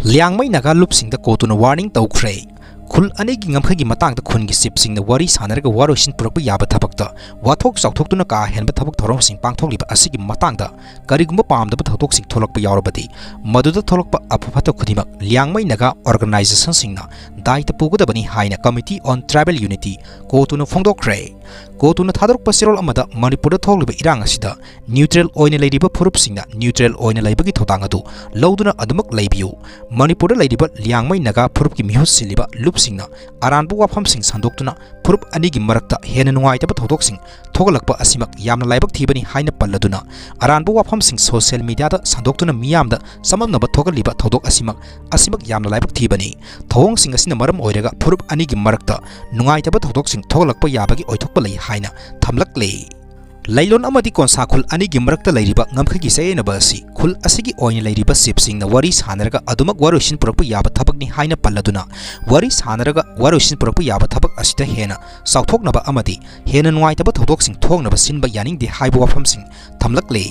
Liangmei Naga Lupsing Cotu warning Toukhre. Kul anegi ngamkhagi matang the khun gi sipsing the wari sanaraga waroshin purok yaba thabakta wathok sauthok tuna ka henba thabak thorom sing pangthok liba asigi matang da karigumba pamdaba thoklak sing tholakpa yaurabadi maduda tholakpa apaphatha khudimak Liangmei Naga organization singna daita pugodabani haina committee on tribal unity Cotu no phongdokre Cotu na thadrok pasirol amada manipur thokliba irang asida neutral oina leidiba phurup singna neutral oina leibagi thotang adu loduna adumak leibiu manipur leidiba Liangmei Naga phurup ki mihus siliba singna aranbu wafam sing sandoktuna phurup anigi marakta hena nuaitaba thodok sing thoklakpa asimak yamna laibak thibani haina palladuna aranbu wafam sing social media da sandoktuna miyamda samamnaba thogaliba thodok asimak yamna laibak thibani thong sing asina maram oiraga phurup anigi marakta nuaitaba thodok sing thoklakpa yabagi oithokpa lei haina thamlakle Lailon amadi konsa khul ani gi marakta leiriba ngamkhagi sayenaba asi khul asigi oina leiriba sipsing na wari sanaraga adumak waroshin purakpa yaba thabak ni haina palladuna wari sanaraga waroshin purakpa yaba thabak asita hena sauthoknaba amadi hena nuaitaba thodok sing thongnaba sinba yaning de haibu wafam sing thamlakle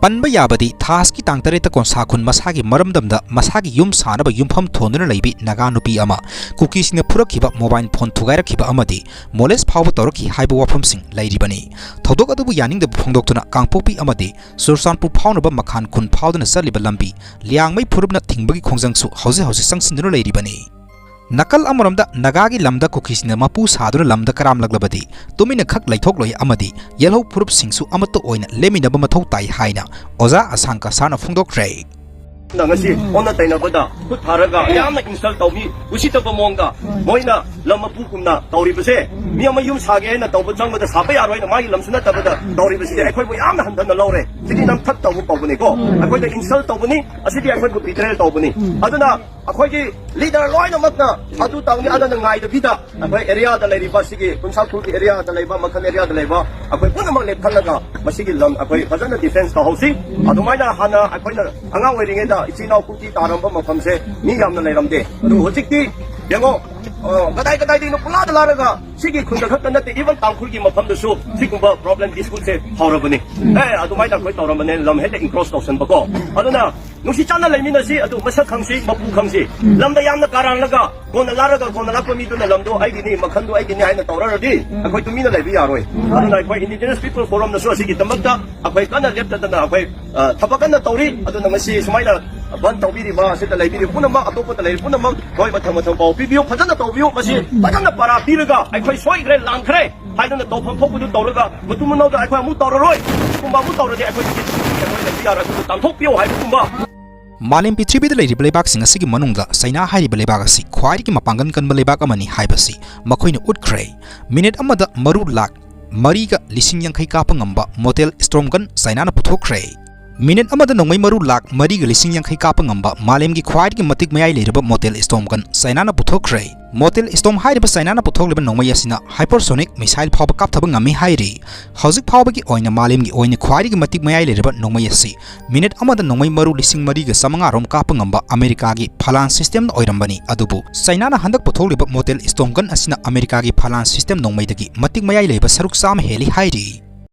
Panba yabadi thaski tangtareta konsa khun masagi maramdamda masagi yum sanaba yumpham thonduna leibi naga nupi ama cookies na phurakhiba mobile phone thugairakiba amadi moles phawba toraki haibu wafam sing leiribani thodok adubu yaning de phongdoktuna kangpopi amadi sursanpu phawnaba makhan khun phawduna saliba lambi Liangmei phurubna thingbagi khongjangsu hauze sangsinduna leiribani Nakal amoramda nagagi lamda cookies na mapu saduna lamda karam laglabadi tumina khak laithok loi amadi yellow phurup singsu amato oina leminaba mathau tai haina oza asangka sana phongdokre Nangasi ona tainabada put haraga yamna install tawbi usitaba monga moina lamapu kumna tawribase miyama yum sage na tawba changbada saba yaroi na mai lamsuna tabada tawribase akhoi bo yamna handana lawre sidi nam thak tawbu pawbani ko akhoi da install tawbani asidi akhoi bo bitrel tawbani aduna akhoi gi leader loina makna adu tawni adana ngai da bida akhoi area da leiriba sigi kunsal thulki area da leiba makhan area da leiba akhoi puna mak lep thalaga masigi lam akhoi fazana defense ka hosi adumaina hana akhoi na anga wairinge da ichina kuti taramba mafamse ni yamna leiramde adu hojikti yango kadai dino pula da laraga sigi khunda khakta nate even tangkhulgi mafamda su sigumba problem dispute se hawrabani adumai da khoi tawramane lam hede incross tawsan bako aduna nusi chana leimina si adu masak khangsi mapu khangsi lamda yamna karan laga kona laraga kona lakpa mi duna lamdo aigini makhandu aigini haina tawraradi akhoi tumina leibi yaroi aduna akhoi indigenous people forum na su sigi tamakta akhoi kana lepta dana akhoi thabakana tawri aduna ngasi sumaina ban tawbiri ba sita leibiri punama atopata leir punama koi mathang pau pibiyo phajana tawbiyo masi phajana para piraga akhoi soigre langkhre haidana tawpham thokpudu tawraga mutumunawda akhoi amu tawraroi kumba mu tawradi akhoi lebi yara ku tamthok piyo hai kumba Malim Pitribida Lady Playbacksing a Sigi Manunga, Saina Hari Belebagasi, Quaiki Mapangan Belebacamani, Hibasi, Makoina Udcray, Minute Amada Maru Lak, Mariga, Lising Yankai Kapangamba, Motel Stormgun, Sainana Puthokre. Minute Amada no Maru Lak, Mariga Lising Yankai Kapangamba, Malemgi Quaiki Matik May Leba Motel Stormgun, Sainana Puthokre. Motel Storm Hide Sainana Puthokliba no Mayasina, Hypersonic Missile Power Kaptabangami Hairi, Housing Powbaki Oina Malemgi Oina Quaiki Matik May Leba no Mayasi, Minute Amada no Maru Lising Mariga Samangarom Kapangamba, Amerikagi, Palan System Oirambani, Adubu, Sainana Handak Puthokliba Motel Stormgun Asina Amerikagi Palan System no Maidagi, Matik May Leba Saruk Sam Heli Hairi.